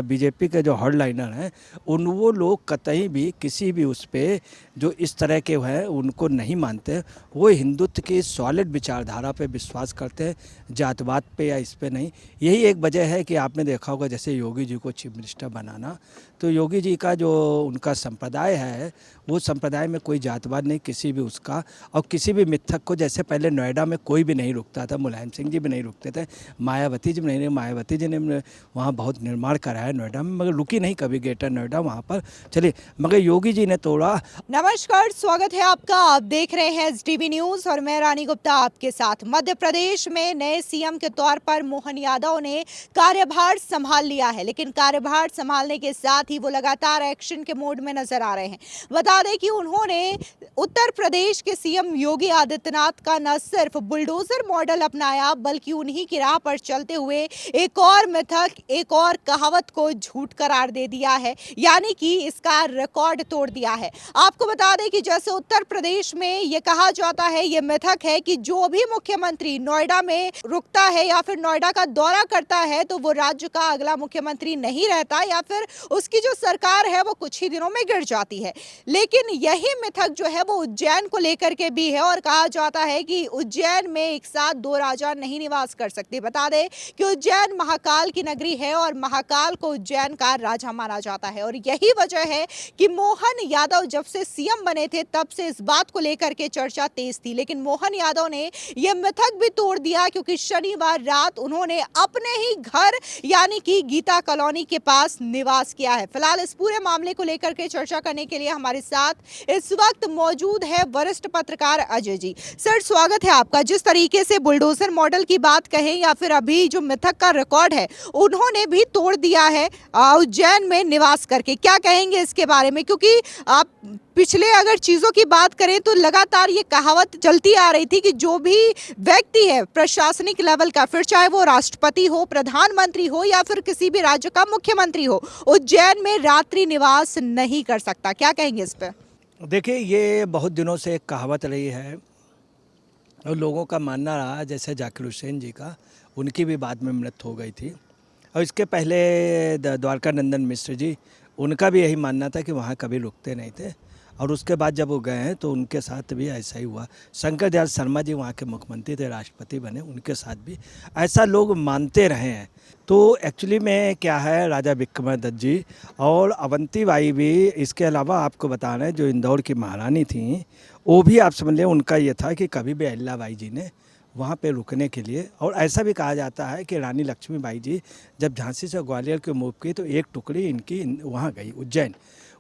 BJP के जो hardliner हैं वो लोग कतई भी किसी भी उस पे जो इस तरह के हैं उनको नहीं मानते। वो हिंदुत्व की सॉलिड विचारधारा पे विश्वास करते हैं, जातवाद पे या इस पे नहीं। यही एक वजह है कि आपने देखा होगा जैसे योगी जी को चीफ मिनिस्टर बनाना, तो योगी जी का जो उनका संप्रदाय है वो संप्रदाय में कोई जातवाद नहीं किसी भी उसका। और किसी भी मिथक को, जैसे पहले नोएडा में कोई भी नहीं रुकता था, मुलायम सिंह जी भी नहीं रुकते थे, मायावती जी भी नहीं, मायावती जी ने वहाँ बहुत निर्माण कराया नोएडा में, मगर रुकी नहीं कभी ग्रेटर नोएडा वहाँ पर। चलिए, मगर योगी जी ने तोड़ा। नमस्कार, स्वागत है आपका। आप देख रहे हैं एसडीबी न्यूज और मैं रानी गुप्ता आपके साथ। मध्य प्रदेश में नए सीएम के तौर पर मोहन यादव ने कार्यभार संभाल लिया है, लेकिन कार्यभार संभालने के साथ ही वो लगातार एक्शन के मोड में नजर आ रहे हैं। बता दें कि उन्होंने उत्तर प्रदेश के सीएम योगी आदित्यनाथ का न सिर्फ बुलडोजर मॉडल अपनाया, बल्कि उन्हीं की राह पर चलते हुए एक और मिथक, एक और कहावत को झूठ करार दे दिया है, यानी कि इसका रिकॉर्ड तोड़ दिया है। आपको बता दें कि जैसे उत्तर प्रदेश में ये कहा जाता है, ये मिथक है कि जो भी मुख्यमंत्री नोएडा में रुकता है या फिर नोएडा का दौरा करता है तो वो राज्य का अगला मुख्यमंत्री नहीं रहता, या फिर उसकी जो सरकार है वो कुछ ही दिनों में गिर जाती है। लेकिन यही मिथक जो है वो उज्जैन को लेकर के भी है और कहा जाता है कि उज्जैन में एक साथ दो राजा नहीं निवास कर सकते। बता दें कि उज्जैन महाकाल की नगरी है और महाकाल को उज्जैन का राजा माना जाता है, और यही वजह है कि मोहन यादव जब से सीएम बने थे तब से इस बात को लेकर के चर्चा तेज थी। लेकिन मोहन यादव ने यह मिथक भी तोड़ दिया, क्योंकि शनिवार रात उन्होंने अपने ही घर यानी कि गीता कॉलोनी के पास निवास किया है। फिलहाल इस पूरे मामले को लेकर के चर्चा करने के लिए हमारे साथ इस वक्त मौजूद है वरिष्ठ पत्रकार अजय जी। सर, स्वागत है आपका। जिस तरीके से बुलडोजर मॉडल की बात कहें या फिर अभी जो मिथक का रिकॉर्ड है उन्होंने भी तोड़ दिया है उज्जैन में निवास करके, क्या कहेंगे इसके बारे में? क्योंकि आप पिछले अगर चीजों की बात करें तो लगातार ये कहावत चलती आ रही थी कि जो भी व्यक्ति है प्रशासनिक लेवल का, फिर चाहे वो राष्ट्रपति हो, प्रधानमंत्री हो या फिर किसी भी राज्य का मुख्यमंत्री हो, उज्जैन में रात्रि निवास नहीं कर सकता। क्या कहेंगे इस पे? देखिए, ये बहुत दिनों से एक कहावत रही है और लोगों का मानना रहा, जैसे जाकिर हुसैन जी का, उनकी भी बाद में मृत्यु हो गई थी, और इसके पहले द्वारका नंदन मिश्र जी, उनका भी यही मानना था कि वहाँ कभी रुकते नहीं थे, और उसके बाद जब वो गए हैं तो उनके साथ भी ऐसा ही हुआ। शंकर दयाल शर्मा जी वहाँ के मुख्यमंत्री थे, राष्ट्रपति बने, उनके साथ भी ऐसा लोग मानते रहे हैं। तो एक्चुअली में क्या है, राजा विक्रमादित्य जी और अवंती बाई भी, इसके अलावा आपको बता रहे हैं जो इंदौर की महारानी थी, वो भी आप समझ लें उनका ये था कि कभी भी अहिल्याबाई जी ने वहाँ पे रुकने के लिए, और ऐसा भी कहा जाता है कि रानी लक्ष्मीबाई जी जब झांसी से ग्वालियर की मूव की तो एक टुकड़ी इनकी वहाँ गई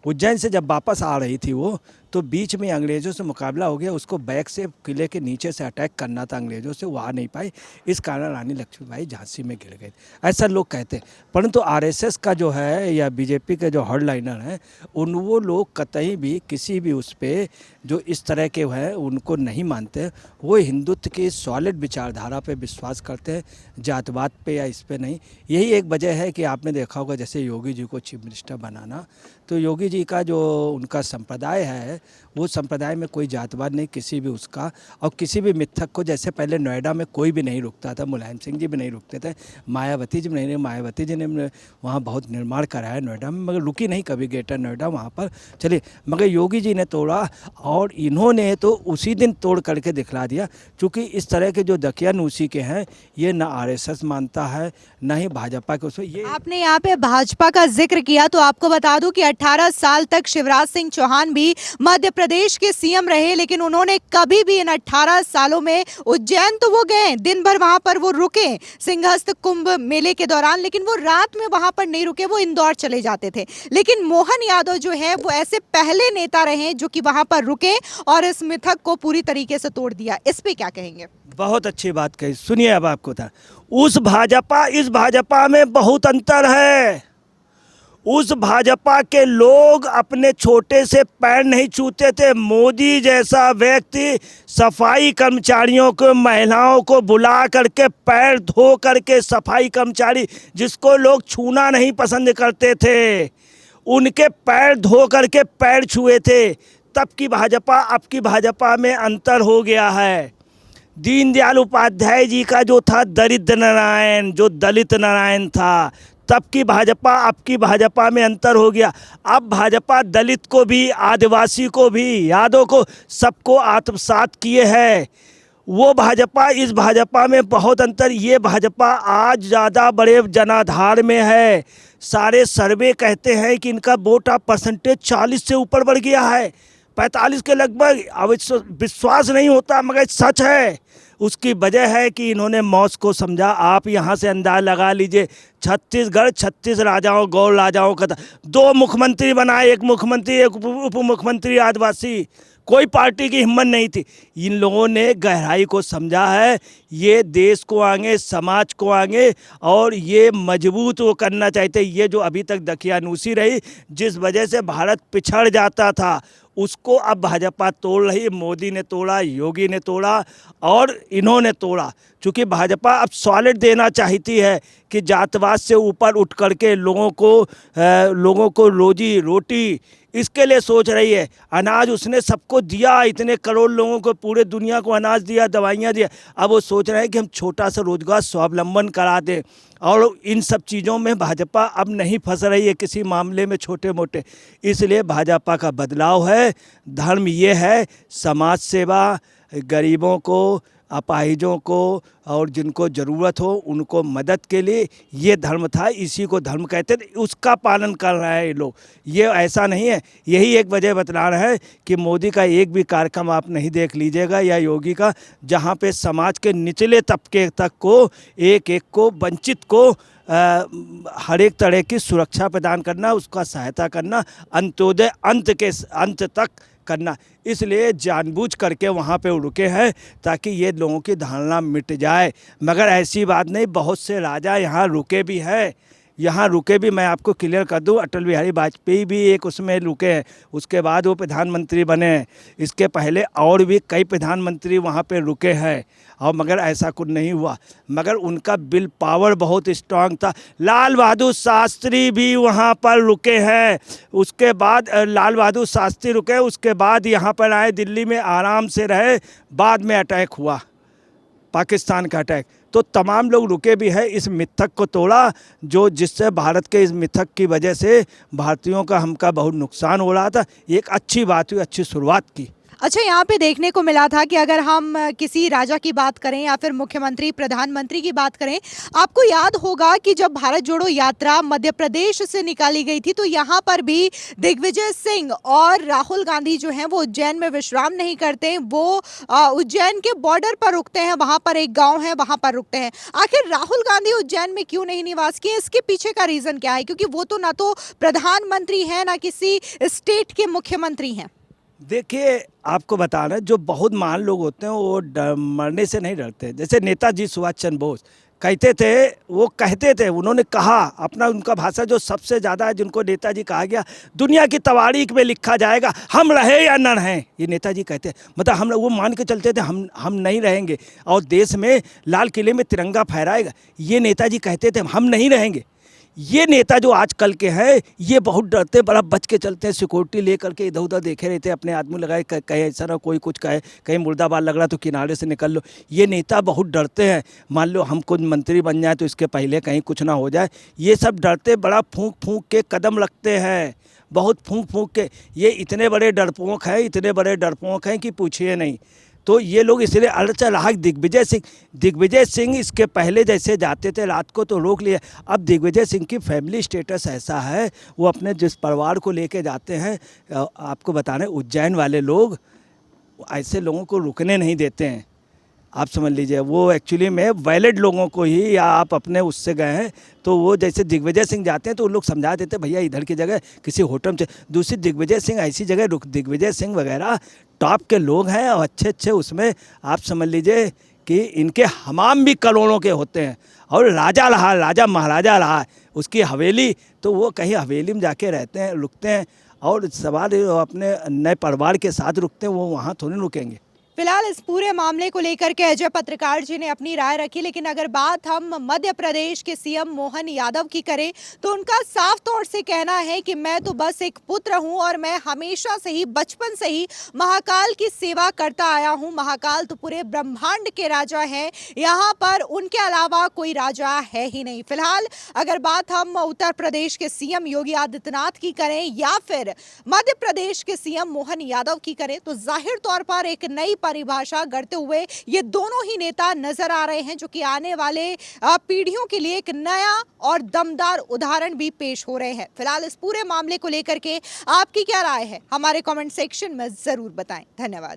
उज्जैन से जब वापस आ रही थी वो, तो बीच में अंग्रेज़ों से मुकाबला हो गया, उसको बैक से किले के नीचे से अटैक करना था अंग्रेज़ों से, वो आ नहीं पाई, इस कारण रानी लक्ष्मीबाई झांसी में गिर गई, ऐसा लोग कहते हैं। परंतु आरएसएस का जो है या बीजेपी के जो हार्डलाइनर हैं वो लोग कतई भी किसी भी उस पे जो इस तरह के हैं उनको नहीं मानते। वो हिंदुत्व की सॉलिड विचारधारा पे विश्वास करते हैं, जातवाद पे या इस पे नहीं। यही एक वजह है कि आपने देखा होगा जैसे योगी जी को चीफ मिनिस्टर बनाना, तो योगी जी का जो उनका संप्रदाय है वो संप्रदाय में कोई जातवाद नहीं किसी भी उसका। और किसी भी मिथक को, जैसे पहले नोएडा में कोई भी नहीं रुकता था, मुलायम सिंह जी भी नहीं रुकते थे, मायावती जी भी नहीं, मायावती जी ने वहाँ बहुत निर्माण कराया नोएडा में, मगर रुकी नहीं कभी ग्रेटर नोएडा वहाँ पर। चलिए, मगर योगी जी ने तोड़ा, और इन्होंने तो उसी दिन तोड़ करके दिखला दिया, क्योंकि इस तरह के जो दकियानूसी के हैं ये ना आरएसएस मानता है ना ही भाजपा के उसमें। ये आपने यहाँ पे भाजपा का जिक्र किया तो आपको बता दूं कि 18 साल तक शिवराज सिंह चौहान भी मध्य प्रदेश के सीएम रहे, लेकिन उन्होंने कभी भी इन 18 सालों में उज्जैन तो वो गए, दिन भर वहां पर वो रुके सिंहस्थ कुंभ मेले के दौरान, लेकिन वो रात में वहां पर नहीं रुके, वो इंदौर चले जाते थे। लेकिन मोहन यादव जो है वो ऐसे पहले नेता रहे जो कि वहां पर रुके और इस मिथक को पूरी तरीके से तोड़ दिया। इस पे क्या कहेंगे? बहुत अच्छी बात कही, सुनिए अब आपको था, उस भाजपा इस भाजपा में बहुत अंतर है। उस भाजपा के लोग अपने छोटे से पैर नहीं छूते थे। मोदी जैसा व्यक्ति सफाई कर्मचारियों को, महिलाओं को बुला करके पैर धो करके, सफाई कर्मचारी जिसको लोग छूना नहीं पसंद करते थे, उनके पैर धो करके पैर छुए थे। तब की भाजपा अब की भाजपा में अंतर हो गया है। दीनदयाल उपाध्याय जी का जो था दरिद्र नारायण, जो दलित नारायण था, तब की भाजपा अब की भाजपा में अंतर हो गया। अब भाजपा दलित को भी, आदिवासी को भी, यादव को, सबको आत्मसात किए है। वो भाजपा इस भाजपा में बहुत अंतर। ये भाजपा आज ज़्यादा बड़े जनाधार में है। सारे सर्वे कहते हैं कि इनका वोट आप परसेंटेज 40 से ऊपर बढ़ गया है, 45 के लगभग। अब विश्वास नहीं होता मगर सच है। उसकी वजह है कि इन्होंने मौत को समझा। आप यहाँ से अंदाज लगा लीजिए, छत्तीसगढ़ 36 राजाओं, गौर राजाओं का था। 2 मुख्यमंत्री बनाए, एक मुख्यमंत्री, एक उप मुख्यमंत्री आदिवासी। कोई पार्टी की हिम्मत नहीं थी। इन लोगों ने गहराई को समझा है। ये देश को आगे, समाज को आगे, और ये मजबूत वो करना चाहते। ये जो अभी तक दकियानूसी रही, जिस वजह से भारत पिछड़ जाता था, उसको अब भाजपा तोड़ रही। मोदी ने तोड़ा, योगी ने तोड़ा और इन्होंने तोड़ा। चूँकि भाजपा अब सॉलिड देना चाहती है कि जातवाद से ऊपर उठ करके लोगों को रोजी रोटी, इसके लिए सोच रही है। अनाज उसने सबको दिया, इतने करोड़ लोगों को, पूरे दुनिया को अनाज दिया, दवाइयाँ दिया। अब वो सोच रहे हैं कि हम छोटा सा रोजगार स्वावलंबन करा दें। और इन सब चीज़ों में भाजपा अब नहीं फंस रही है किसी मामले में छोटे मोटे। इसलिए भाजपा का बदलाव है। धर्म ये है समाज सेवा, गरीबों को, अपाहिजों को और जिनको ज़रूरत हो उनको मदद के लिए ये धर्म था। इसी को धर्म कहते थे, उसका पालन कर रहे हैं ये लोग। ये ऐसा नहीं है। यही एक वजह बतला रहे हैं कि मोदी का एक भी कार्यक्रम आप नहीं देख लीजिएगा या योगी का, जहाँ पे समाज के निचले तबके तक को, एक एक को, वंचित को हर एक तरह की सुरक्षा प्रदान करना, उसका सहायता करना, अंत्योदय अंत तक करना। इसलिए जानबूझ करके वहाँ पे रुके हैं ताकि ये लोगों की धारणा मिट जाए। मगर ऐसी बात नहीं, बहुत से राजा यहाँ रुके भी हैं। यहाँ रुके भी, मैं आपको क्लियर कर दूँ, अटल बिहारी वाजपेयी भी एक उसमें रुके हैं। उसके बाद वो प्रधानमंत्री बने हैं। इसके पहले और भी कई प्रधानमंत्री वहाँ पे रुके हैं, और मगर ऐसा कुछ नहीं हुआ। मगर उनका विल पावर बहुत स्ट्रांग था। लाल बहादुर शास्त्री भी वहाँ पर रुके हैं। उसके बाद लाल बहादुर शास्त्री रुके, उसके बाद यहाँ पर आए, दिल्ली में आराम से रहे। बाद में अटैक हुआ, पाकिस्तान का अटैक, तो तमाम लोग रुके भी हैं। इस मिथक को तोड़ा, जिससे भारत के इस मिथक की वजह से भारतीयों का, हमका बहुत नुकसान हो रहा था। एक अच्छी बात हुई, अच्छी शुरुआत की। अच्छा, यहाँ पे देखने को मिला था कि अगर हम किसी राजा की बात करें या फिर मुख्यमंत्री, प्रधानमंत्री की बात करें, आपको याद होगा कि जब भारत जोड़ो यात्रा मध्य प्रदेश से निकाली गई थी तो यहाँ पर भी दिग्विजय सिंह और राहुल गांधी जो हैं वो उज्जैन में विश्राम नहीं करते। वो उज्जैन के बॉर्डर पर रुकते हैं, वहाँ पर एक गाँव है, वहाँ पर रुकते हैं। आखिर राहुल गांधी उज्जैन में क्यों नहीं निवास किए? इसके पीछे का रीज़न क्या है? क्योंकि वो तो ना तो प्रधानमंत्री हैं, ना किसी स्टेट के मुख्यमंत्री हैं। देखिए, आपको बता रहे हैं, जो बहुत महान लोग होते हैं वो मरने से नहीं डरते। जैसे नेताजी सुभाष चंद्र बोस कहते थे, उन्होंने कहा अपना, उनका भाषा जो सबसे ज़्यादा, जिनको नेताजी कहा गया, दुनिया की तवारीख में लिखा जाएगा, हम रहे या न रहें। ये नेताजी कहते हैं, मतलब हम, वो मान के चलते थे हम नहीं रहेंगे और देश में लाल किले में तिरंगा फहराएगा। ये नेताजी कहते थे, हम नहीं रहेंगे। ये नेता जो आजकल के हैं, ये बहुत डरते, बड़ा बच के चलते हैं, सिक्योरिटी ले करके इधर उधर देखे रहते हैं, अपने आदमी लगाए, कहे ऐसा ना कोई कुछ कहे, कहीं मुर्दाबाद लग रहा तो किनारे से निकल लो। ये नेता बहुत डरते हैं। मान लो हम कुछ मंत्री बन जाए तो इसके पहले कहीं कुछ ना हो जाए, ये सब डरते, बड़ा फूंक फूंक के कदम रखते हैं, बहुत फूंक फूंक के। ये इतने बड़े डरपोक हैं कि पूछिए नहीं। तो ये लोग इसलिए अलचल रहा। दिग्विजय सिंह इसके पहले जैसे जाते थे रात को तो रोक लिया। अब दिग्विजय सिंह की फैमिली स्टेटस ऐसा है, वो अपने जिस परिवार को लेके जाते हैं, आपको बताने, उज्जैन वाले लोग ऐसे लोगों को रुकने नहीं देते हैं। आप समझ लीजिए, वो एक्चुअली में वैलिड लोगों को ही, या आप अपने उससे गए हैं तो वो जैसे दिग्विजय सिंह जाते हैं तो उन लोग समझा देते, भैया इधर की जगह किसी होटल में। दूसरी, दिग्विजय सिंह ऐसी जगह रुक, दिग्विजय सिंह वगैरह टॉप के लोग हैं और अच्छे उसमें आप समझ लीजिए कि इनके हमाम भी करोड़ों के होते हैं। और राजा रहा, राजा महाराजा रहा, उसकी हवेली, तो वो कहीं हवेली में जाके रहते हैं, रुकते हैं। और सवाल अपने नए परिवार के साथ रुकते हैं, वो वहाँ थोड़ी रुकेंगे। फिलहाल इस पूरे मामले को लेकर के अजय पत्रकार जी ने अपनी राय रखी, लेकिन अगर बात हम मध्य प्रदेश के सीएम मोहन यादव की करें तो उनका साफ तौर से कहना है कि मैं तो बस एक पुत्र हूं और मैं हमेशा से ही, बचपन से ही महाकाल की सेवा करता आया हूं। महाकाल तो पूरे ब्रह्मांड के राजा हैं, यहां पर उनके अलावा कोई राजा है ही नहीं। फिलहाल अगर बात हम उत्तर प्रदेश के सीएम योगी आदित्यनाथ की करें या फिर मध्य प्रदेश के सीएम मोहन यादव की करें तो जाहिर तौर पर एक नई परिभाषा गढ़ते हुए ये दोनों ही नेता नजर आ रहे हैं, जो कि आने वाले पीढ़ियों के लिए एक नया और दमदार उदाहरण भी पेश हो रहे हैं। फिलहाल इस पूरे मामले को लेकर के आपकी क्या राय है, हमारे कमेंट सेक्शन में जरूर बताएं। धन्यवाद।